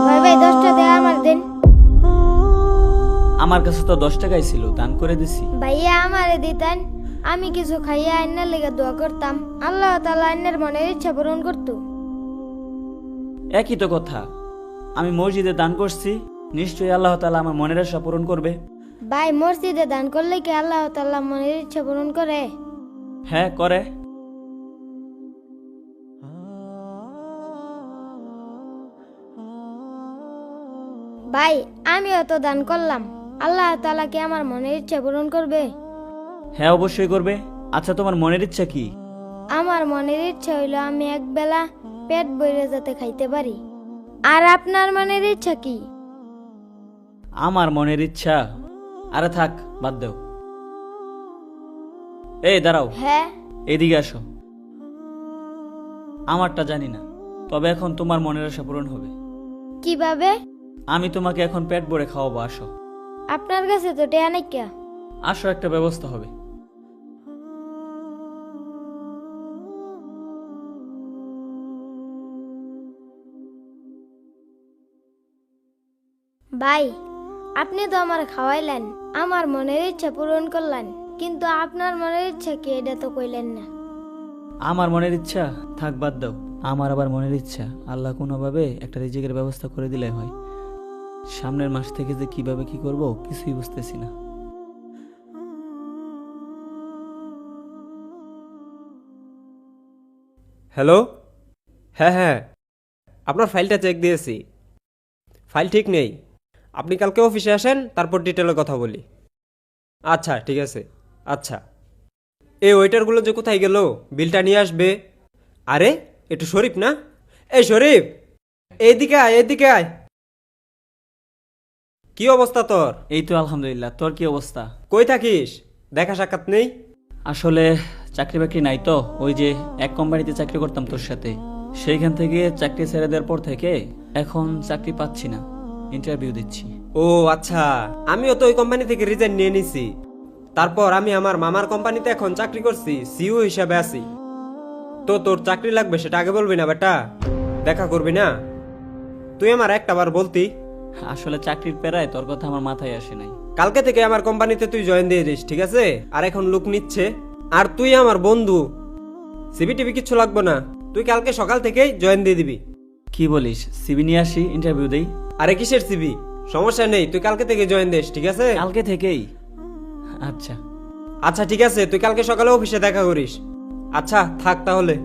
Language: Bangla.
ভাই ভাই 10টা টাকা আমার দেন। আমার কাছে তো 10 টাকাই ছিল, দান করে দিছি। ভাইয়া আমারে দিতেন, আমি কিছু খাইয়া আইনার লেগে দোয়া করতাম, আল্লাহ তাআলা আইনের মনের ইচ্ছা পূরণ করতো। একই তো কথা, আমি মসজিদে দান করছি, নিশ্চয়ই আল্লাহ তাআলা আমার মনের আশা পূরণ করবে। ভাই মসজিদে দান করলে কি আল্লাহ তাআলা মনের ইচ্ছা পূরণ করে? হ্যাঁ করে। ভাই আমিও তো দান করলাম, আল্লাহ তাআলা কি আমার মনের ইচ্ছা পূরণ করবে? হ্যাঁ অবশ্যই করবে। আচ্ছা তোমার মনের ইচ্ছা কি? আমার মনের ইচ্ছা হইলো আমি একবেলা পেট ভরে যাতে খাইতে পারি। আর আপনার মনের ইচ্ছা কি? আমার মনের ইচ্ছা, আরে থাক বাদ দাও। এই দাঁড়াও, হ্যাঁ এদিকে আসো। আমারটা জানি না, তবে এখন তোমার মনের আশা পূরণ হবে। কিভাবে? আমি তোমাকে এখন পেট ভরে খাওয়াবো, আসো। আপনার কাছে তো টেয়া নাই কে? আসো, একটা ব্যবস্থা হবে। ভাই আপনি তো আমার খাওয়াইলেন, আমার মনের ইচ্ছা পূরণ করলেন, কিন্তু আপনার মনের ইচ্ছা কি এটা তো কইলেন না। আমার মনের ইচ্ছা থাক বাদ দাও। আমার আবার মনের ইচ্ছা আল্লাহ কোনোভাবে একটা রিজিকের ব্যবস্থা করে দিলে হয়। সামনের মাস থেকে যে কিভাবে কি করব কিছুই বুঝতেছি না। হ্যালো, হ্যাঁ হ্যাঁ, আপনার ফাইলটা চেক দিয়েছি, ফাইল ঠিক নেই। আপনি কালকে অফিসে আসেন, তারপর ডিটেলে কথা বলি। আচ্ছা ঠিক আছে। আচ্ছা, এই ওয়েটারগুলো যে কোথায় গেল, বিলটা নিয়ে আসবে। আরে একটু শরীফ না? এই শরীফ, এইদিকে আয়, এইদিকে আয়। কি অবস্থা তোর? এই তো আলহামদুলিল্লাহ, তোর কি অবস্থা? কই থাকিস? দেখা সাক্ষাৎ নেই। আসলে চাকরি বাকরি নাই তো, ওই যে এক কোম্পানিতে চাকরি করতাম তোর সাথে, সেইখান থেকে চাকরি ছেড়ে দেওয়ার পর থেকে এখন চাকরি পাচ্ছি না, ইন্টারভিউ দিচ্ছি। ও আচ্ছা, আমিও তো ওই কোম্পানি থেকে রিজাইন নিয়ে নিছি। তারপর আমি আমার মামার কোম্পানিতে এখন চাকরি করছি, সিইও হিসাবে আছি। তো তোর চাকরি লাগবে সেটা আগে বলবি না বেটা, দেখা করবি না? তুই আমার একটা বার বলতি। আসলে চাকরির পেরায় তোর কথা আমার মাথায় আসে নাই। কালকে থেকে আমার কোম্পানিতে তুই জয়েন দিয়ে দিস, ঠিক আছে? আর এখন লোক নিচ্ছে, আর তুই আমার বন্ধু, সিবি টিভি কিচ্ছু লাগবে না, তুই কালকে সকাল থেকেই জয়েন দিয়ে দিবি। কি বলিস? সিবি নিয়ে আসি, ইন্টারভিউ দেই? আরে কিসের সিবি, সমস্যা নেই, তুই কালকে থেকে জয়েন দিস, ঠিক আছে? কালকে থেকেই? আচ্ছা। আচ্ছা ঠিক আছে, তুই কালকে সকালে অফিসে দেখা করিস। আচ্ছা থাক তাহলে।